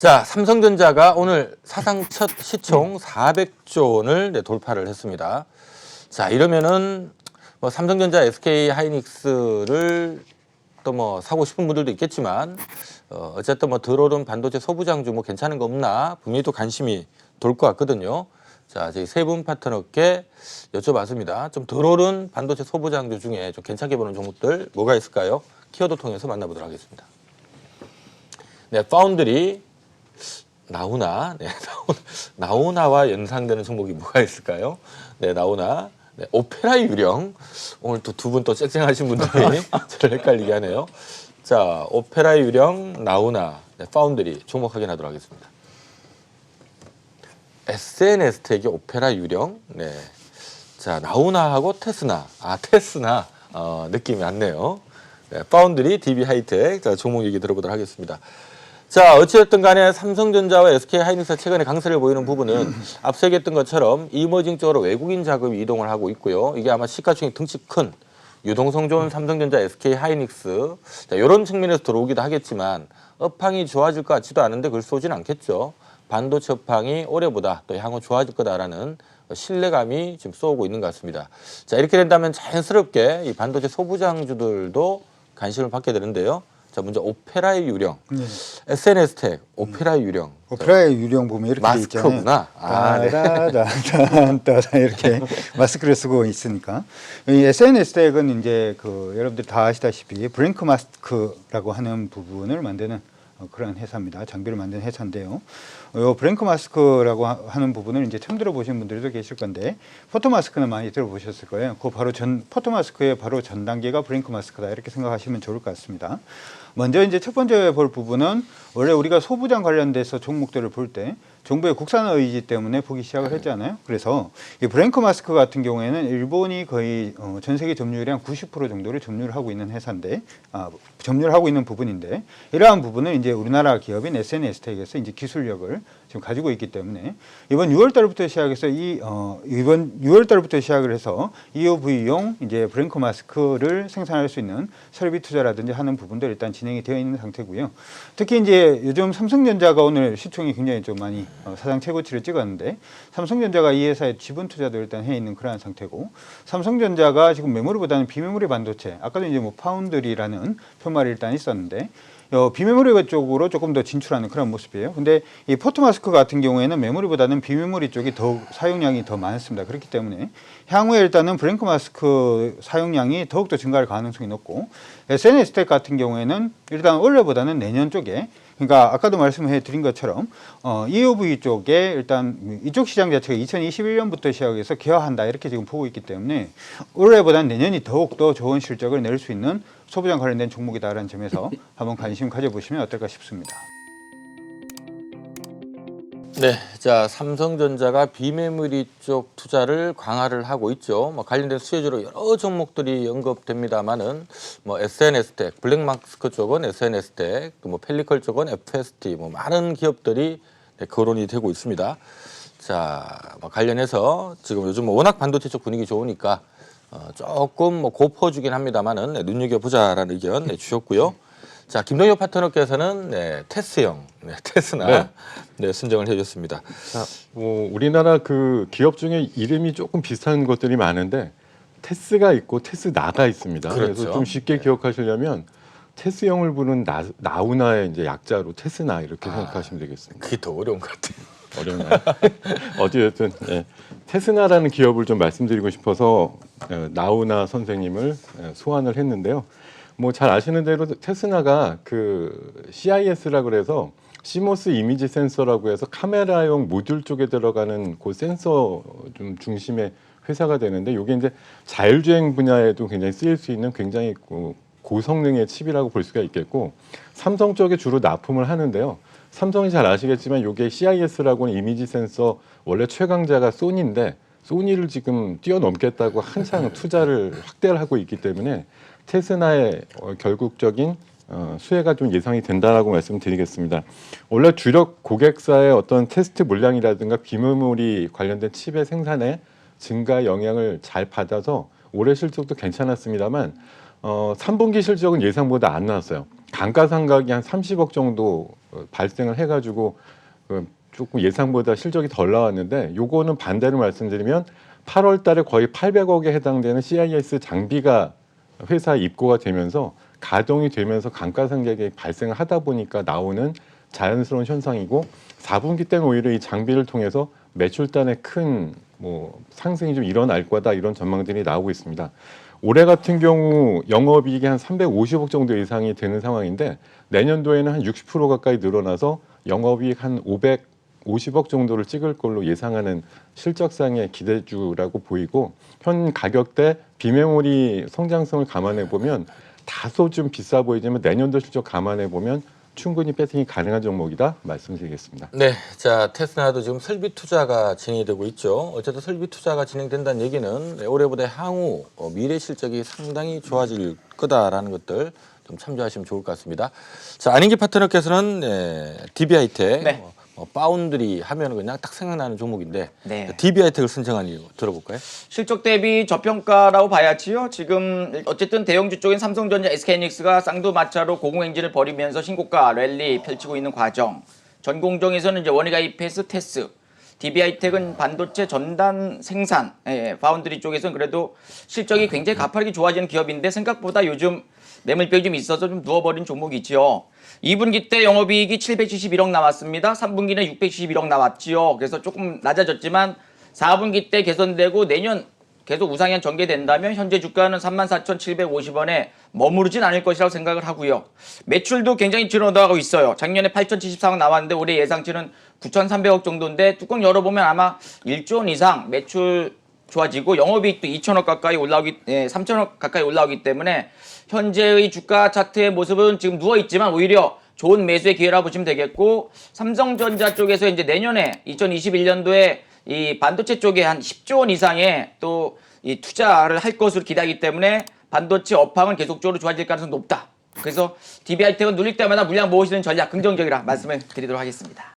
자, 삼성전자가 오늘 사상 첫 시총 400조 원을 돌파를 했습니다. 자, 이러면은 뭐 삼성전자, SK 하이닉스를 또 뭐 사고 싶은 분들도 있겠지만 어쨌든 뭐 들어오른 반도체 소부장주 뭐 괜찮은 거 없나 분명히 또 관심이 돌 것 같거든요. 자, 저희 세 분 파트너께 여쭤봤습니다. 좀 들어오른 반도체 소부장주 중에 좀 괜찮게 보는 종목들 뭐가 있을까요? 키워드 통해서 만나보도록 하겠습니다. 네, 파운드리 나우나, 네, 나우나와 연상되는 종목이 뭐가 있을까요? 네, 나우나, 네, 오페라 유령. 오늘 또 두 분 또 쨍쨍하신 분들이 저를 헷갈리게 하네요. 자, 오페라 유령, 나우나, 네, 파운드리 종목 확인하도록 하겠습니다. SNS텍이 오페라 유령, 네, 자, 나우나하고 테스나, 테스나 느낌이 왔네요. 네, 파운드리, DB 하이텍, 자, 종목 얘기 들어보도록 하겠습니다. 자, 어찌됐든 간에 삼성전자와 SK 하이닉스가 최근에 강세를 보이는 부분은 앞서 얘기했던 것처럼 이머징 쪽으로 외국인 자금이 이동을 하고 있고요. 이게 아마 시가총액 등치 큰 유동성 좋은 삼성전자, SK 하이닉스 자, 이런 측면에서 들어오기도 하겠지만 업황이 좋아질 것 같지도 않은데 그걸 쏘지는 않겠죠. 반도체 업황이 올해보다 또 향후 좋아질 거다라는 신뢰감이 지금 쏘고 있는 것 같습니다. 자, 이렇게 된다면 자연스럽게 이 반도체 소부장주들도 관심을 받게 되는데요. 자, 먼저 오페라의 유령, 네. SNS텍, 오페라의 유령. 오페라의 유령 보면 이렇게 돼 있잖아요. 마스크구나. 따라따라따라 이렇게 마스크를 쓰고 있으니까. 이 SNS텍은 이제 여러분들 다 아시다시피 브랭크 마스크라고 하는 부분을 만드는 그런 회사입니다. 장비를 만드는 회사인데요. 브랭크 마스크라고 하는 부분을 이제 처음 들어보신 분들도 계실 건데, 포토 마스크는 많이 들어보셨을 거예요. 그 바로 포토 마스크의 바로 전 단계가 브랭크 마스크다 이렇게 생각하시면 좋을 것 같습니다. 먼저 이제 첫 번째 볼 부분은 원래 우리가 소부장 관련돼서 종목들을 볼 때 정부의 국산 의지 때문에 보기 시작을 했잖아요. 그래서 이 브랭크 마스크 같은 경우에는 일본이 거의 전 세계 점유율의 한 90% 정도를 점유를 하고 있는 회사인데, 점유를 하고 있는 부분인데, 이러한 부분을 이제 우리나라 기업인 SNS텍에서 이제 기술력을 지금 가지고 있기 때문에 이번 6월달부터 시작해서 이번 6월달부터 시작을 해서 EUV용 이제 브랭크 마스크를 생산할 수 있는 설비 투자라든지 하는 부분들 일단 진행이 되어 있는 상태고요. 특히 이제 요즘 삼성전자가 오늘 시총이 굉장히 좀 많이 사상 최고치를 찍었는데, 삼성전자가 이 회사에 지분 투자도 일단 해 있는 그러한 상태고, 삼성전자가 지금 메모리보다는 비메모리 반도체, 아까도 이제 뭐 파운드리라는 표말이 일단 있었는데 비메모리 쪽으로 조금 더 진출하는 그런 모습이에요. 근데 이 포토마스크 같은 경우에는 메모리보다는 비메모리 쪽이 더 사용량이 더 많습니다. 그렇기 때문에 향후에 일단은 브랭크 마스크 사용량이 더욱더 증가할 가능성이 높고, SNS텍 같은 경우에는 일단 올해보다는 내년 쪽에, 그러니까 아까도 말씀해 드린 것처럼 EUV 쪽에 일단 이쪽 시장 자체가 2021년부터 시작해서 개화한다 이렇게 지금 보고 있기 때문에 올해보다는 내년이 더욱더 좋은 실적을 낼 수 있는 소부장 관련된 종목이다라는 점에서 한번 관심 가져보시면 어떨까 싶습니다. 네, 자, 삼성전자가 비메모리 쪽 투자를 강화를 하고 있죠. 뭐 관련된 수혜주로 여러 종목들이 언급됩니다만은 뭐 SNS텍, 블랙마스크 쪽은 SNS텍, 또 뭐 펠리컬 쪽은 FST, 뭐 많은 기업들이 거론이 되고 있습니다. 자, 뭐 관련해서 지금 요즘 워낙 반도체 쪽 분위기 좋으니까 조금 뭐 고퍼주긴 합니다만은 눈여겨보자라는 의견 주셨고요. 자, 김동엽 파트너께서는 테스형, 테스나 선정을 해주셨습니다. 자, 우리나라 그 기업 중에 이름이 조금 비슷한 것들이 많은데 테스가 있고 테스나가 있습니다. 그렇죠. 그래서 좀 쉽게 기억하시려면 테스형을 부른 나우나의 이제 약자로 테스나 이렇게 생각하시면 되겠습니다. 그게 더 어려운 것 같아요. 어려운가요? 어찌됐든 테스나라는 기업을 좀 말씀드리고 싶어서 나우나 선생님을 소환을 했는데요. 뭐 잘 아시는 대로 테스나가 그 CIS라 그래서 시모스 이미지 센서라고 해서 카메라용 모듈 쪽에 들어가는 그 센서 좀 중심의 회사가 되는데, 이게 이제 자율주행 분야에도 굉장히 쓰일 수 있는 굉장히 고성능의 칩이라고 볼 수가 있겠고, 삼성 쪽에 주로 납품을 하는데요. 삼성이 잘 아시겠지만 이게 CIS라고 하는 이미지 센서 원래 최강자가 소니인데, 소니를 지금 뛰어넘겠다고 한창 투자를 확대를 하고 있기 때문에 테스나의 결국적인 수혜가 좀 예상이 된다라고 말씀드리겠습니다. 원래 주력 고객사의 어떤 테스트 물량이라든가 비메모리 관련된 칩의 생산에 증가 영향을 잘 받아서 올해 실적도 괜찮았습니다만 3분기 실적은 예상보다 안 나왔어요. 감가상각이 한 30억 정도 발생을 해가지고 조금 예상보다 실적이 덜 나왔는데 요거는 반대로 말씀드리면 8월 달에 거의 800억에 해당되는 CIS 장비가 회사에 입고가 되면서 가동이 되면서 감가상각이 발생을 하다 보니까 나오는 자연스러운 현상이고 4분기 때는 오히려 이 장비를 통해서 매출단에 큰 상승이 좀 일어날 거다 이런 전망들이 나오고 있습니다. 올해 같은 경우 영업이익이 한 350억 정도 이상이 되는 상황인데 내년도에는 한 60% 가까이 늘어나서 영업이익 한 550억 정도를 찍을 걸로 예상하는 실적상의 기대주라고 보이고 현 가격대 비메모리 성장성을 감안해 보면 다소 좀 비싸 보이지만 내년도 실적 감안해 보면 충분히 배팅이 가능한 종목이다 말씀드리겠습니다. 네, 자 테스라도 지금 설비 투자가 진행이 되고 있죠. 어쨌든 설비 투자가 진행된다는 얘기는 올해보다 향후 미래 실적이 상당히 좋아질 거다라는 것들 좀 참조하시면 좋을 것 같습니다. 자 안인기 파트너께서는 DB하이텍 네. 파운드리 하면 그냥 딱 생각나는 종목인데 네. DB하이텍을 선정한 이유 들어볼까요? 실적 대비 저평가라고 봐야지요. 지금 어쨌든 대형주 쪽인 삼성전자, SK하이닉스가 쌍두마차로 고공행진을 벌이면서 신고가 랠리 펼치고 있는 과정. 전공정에서는 이제 원희가이패스, 테스, DB하이텍은 반도체 전단 생산, 파운드리 쪽에서는 그래도 실적이 굉장히 가파르게 좋아지는 기업인데 생각보다 요즘 매물벽이 좀 있어서 좀 누워버린 종목이지요. 2분기 때 영업이익이 771억 나왔습니다. 3분기는 671억 나왔지요. 그래서 조금 낮아졌지만 4분기 때 개선되고 내년 계속 우상향 전개된다면 현재 주가는 34,750원에 머무르진 않을 것이라고 생각을 하고요. 매출도 굉장히 줄어들어가고 있어요. 작년에 8,074억 나왔는데 올해 예상치는 9,300억 정도인데 뚜껑 열어보면 아마 1조 원 이상 매출 좋아지고 영업이익도 2천억 가까이 올라오기, 3천억 가까이 올라오기 때문에 현재의 주가 차트의 모습은 지금 누워 있지만 오히려 좋은 매수의 기회라고 보시면 되겠고 삼성전자 쪽에서 이제 내년에 2021년도에 이 반도체 쪽에 한 10조 원 이상의 또 이 투자를 할 것으로 기대하기 때문에 반도체 업황은 계속적으로 좋아질 가능성이 높다. 그래서 DB하이텍은 눌릴 때마다 물량 모으시는 전략 긍정적이라 말씀을 드리도록 하겠습니다.